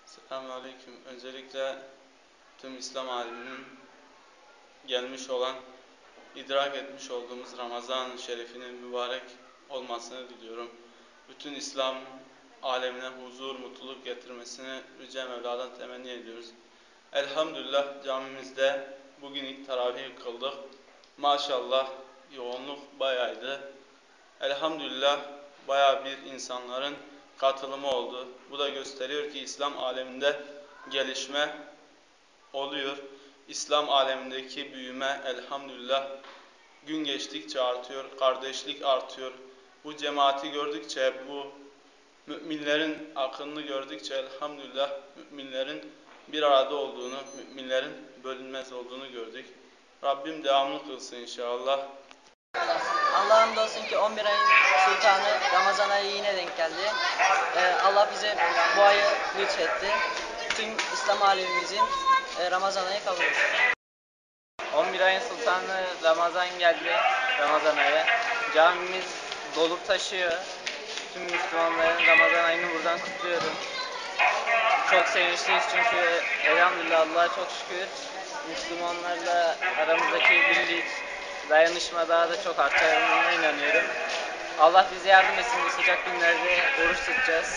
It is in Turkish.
Selamünaleyküm. Öncelikle tüm İslam aleminin gelmiş olan, idrak etmiş olduğumuz Ramazan-ı Şerif'inin mübarek olmasını diliyorum. Bütün İslam alemine huzur, mutluluk getirmesini Yüce Mevla'dan temenni ediyoruz. Elhamdülillah camimizde bugün ilk teravih kıldık. Maşallah yoğunluk bayağıydı. Elhamdülillah bayağı bir insanların katılımı oldu. Bu da gösteriyor ki İslam aleminde gelişme oluyor. İslam alemindeki büyüme elhamdülillah gün geçtikçe artıyor. Kardeşlik artıyor. Bu cemaati gördükçe, bu müminlerin akınını gördükçe elhamdülillah müminlerin bir arada olduğunu, müminlerin bölünmez olduğunu gördük. Rabbim devamlı kılsın inşallah. Allah'a hamdolsun ki 11 ayın sultanı Ramazan ayı yine denk geldi. Allah bize bu ayı lütfetti. Tüm İslam alemimizin Ramazan ayı kabul etsin. 11 ayın sultanı Ramazan geldi, Ramazan ayı. Camimiz dolup taşıyor. Tüm Müslümanların Ramazan ayını buradan kutluyorum. Çok sevinçliyiz çünkü elhamdülillah Allah'a çok şükür Müslümanlarla aramızdaki birlik, dayanışma daha da çok artacağına inanıyorum. Allah bize yardım etsin, bu sıcak günlerde oruç tutacağız.